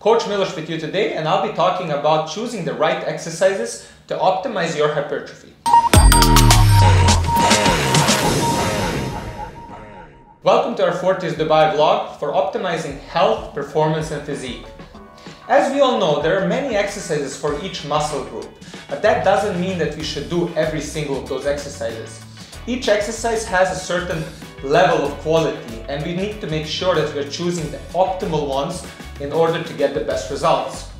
Coach Milos with you today, and I'll be talking about choosing the right exercises to optimize your hypertrophy. Welcome to our Fortius Dubai vlog for optimizing health, performance and physique. As we all know, there are many exercises for each muscle group, but that doesn't mean that we should do every single of those exercises. Each exercise has a certain level of quality, and we need to make sure that we're choosing the optimal ones in order to get the best results.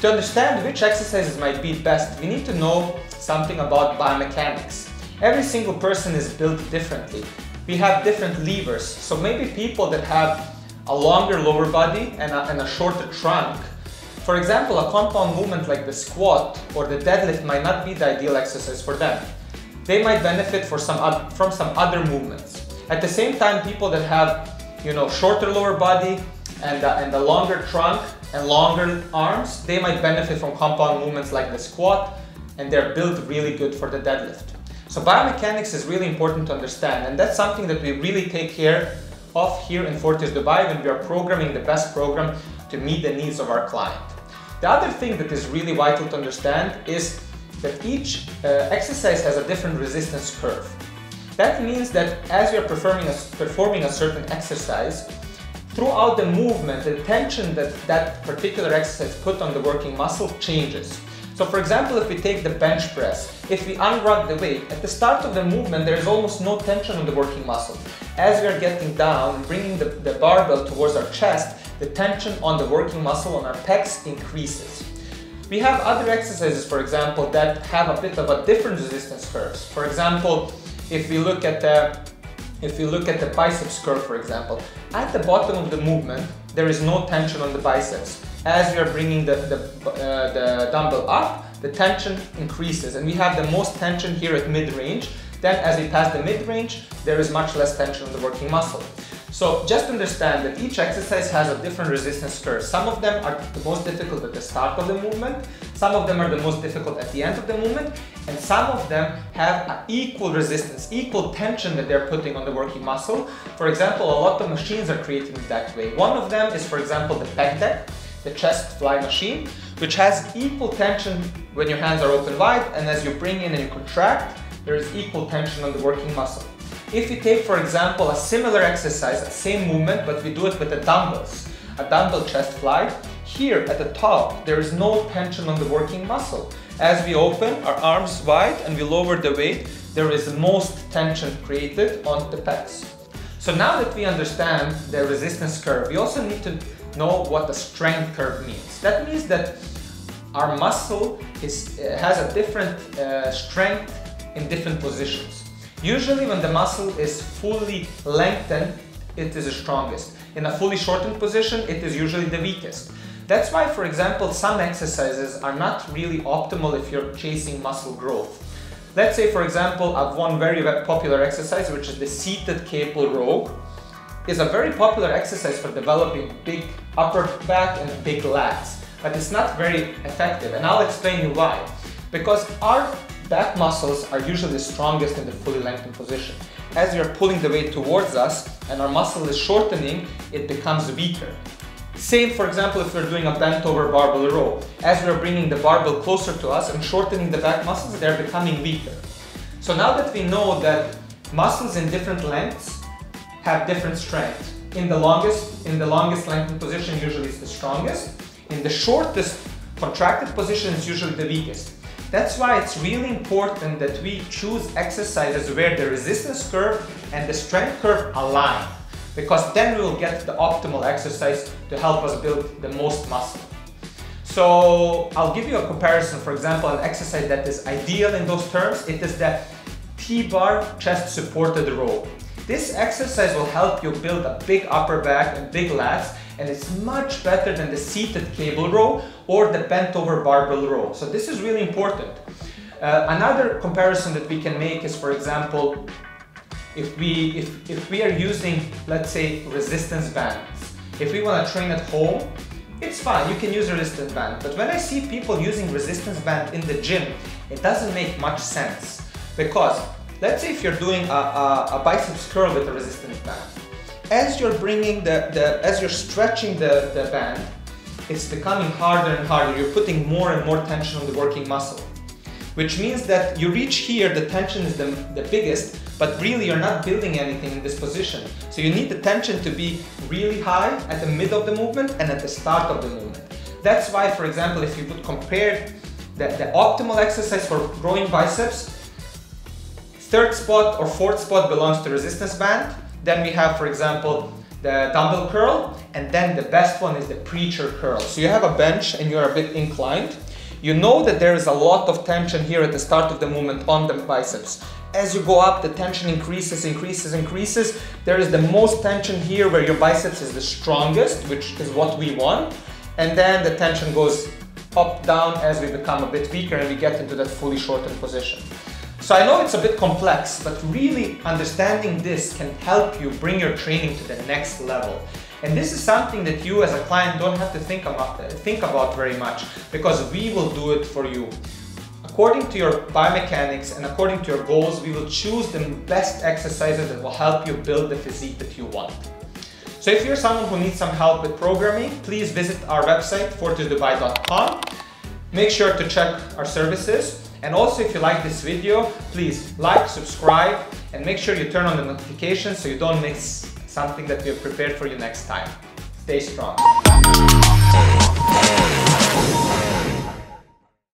To understand which exercises might be best, we need to know something about biomechanics. Every single person is built differently. We have different levers, so maybe people that have a longer lower body and a shorter trunk, for example, a compound movement like the squat or the deadlift might not be the ideal exercise for them. They might benefit from some other movements. At the same time, people that have, shorter lower body and a longer trunk and longer arms, they might benefit from compound movements like the squat, and they're built really good for the deadlift. So biomechanics is really important to understand, and that's something that we really take care of here in Fortius Dubai when we are programming the best program to meet the needs of our client. The other thing that is really vital to understand is that each exercise has a different resistance curve. That means that as we are performing a certain exercise, throughout the movement, the tension that that particular exercise put on the working muscle changes. So for example, if we take the bench press, if we unrug the weight, at the start of the movement there is almost no tension on the working muscle. As we are getting down and bringing the barbell towards our chest, the tension on the working muscle on our pecs increases. We have other exercises, for example, that have a bit of a different resistance curves. For example, if we look at the biceps curl, for example, at the bottom of the movement, there is no tension on the biceps. As we are bringing the dumbbell up, the tension increases, and we have the most tension here at mid-range. Then as we pass the mid-range, there is much less tension on the working muscle. So just understand that each exercise has a different resistance curve. Some of them are the most difficult at the start of the movement, some of them are the most difficult at the end of the movement, and some of them have an equal resistance, equal tension that they're putting on the working muscle. For example, a lot of machines are created that way. One of them is, for example, the pec deck, the chest fly machine, which has equal tension when your hands are open wide, and as you bring in and you contract, there is equal tension on the working muscle. If you take, for example, a similar exercise, a same movement, but we do it with the dumbbells, a dumbbell chest fly, here at the top, there is no tension on the working muscle. As we open our arms wide and we lower the weight, there is the most tension created on the pecs. So now that we understand the resistance curve, we also need to know what the strength curve means. That means that our muscle has a different strength in different positions. Usually when the muscle is fully lengthened, it is the strongest. In a fully shortened position, it is usually the weakest. That's why, for example, some exercises are not really optimal if you're chasing muscle growth. Let's say, for example, one very popular exercise, which is the seated cable row, is a very popular exercise for developing big upper back and big lats, but it's not very effective, and I'll explain you why. Because our back muscles are usually the strongest in the fully lengthened position. As we are pulling the weight towards us and our muscle is shortening, it becomes weaker. Same, for example, if we're doing a bent over barbell row. As we're bringing the barbell closer to us and shortening the back muscles, they're becoming weaker. So now that we know that muscles in different lengths have different strength. In the longest lengthened position, usually it's the strongest. In the shortest contracted position, it's usually the weakest. That's why it's really important that we choose exercises where the resistance curve and the strength curve align, because then we will get the optimal exercise to help us build the most muscle. So I'll give you a comparison. For example, an exercise that is ideal in those terms, it is the T-bar chest supported row. This exercise will help you build a big upper back and big lats, and it's much better than the seated cable row or the bent over barbell row. So this is really important. Another comparison that we can make is, for example, if we are using, let's say, resistance bands. If we want to train at home, it's fine, you can use a resistance band. But when I see people using resistance band in the gym, it doesn't make much sense. Because let's say if you're doing a biceps curl with a resistance band, as you're bringing as you're stretching the band, it's becoming harder and harder. You're putting more and more tension on the working muscle, which means that you reach here, the tension is the biggest, but really you're not building anything in this position. So you need the tension to be really high at the mid of the movement and at the start of the movement. That's why, for example, if you would compare the optimal exercise for growing biceps, third spot or fourth spot belongs to resistance band. Then we have, for example, the dumbbell curl, and then the best one is the preacher curl. So you have a bench and you're a bit inclined. You know that there is a lot of tension here at the start of the movement on the biceps. As you go up, the tension increases. There is the most tension here where your biceps is the strongest, which is what we want. And then the tension goes up, down as we become a bit weaker and we get into that fully shortened position. So I know it's a bit complex, but really understanding this can help you bring your training to the next level. And this is something that you as a client don't have to think about very much, because we will do it for you. According to your biomechanics and according to your goals, we will choose the best exercises that will help you build the physique that you want. So if you're someone who needs some help with programming, please visit our website, fortiusdubai.com. Make sure to check our services. And also, if you like this video, please like, subscribe, and make sure you turn on the notifications so you don't miss something that we have prepared for you next time. Stay strong.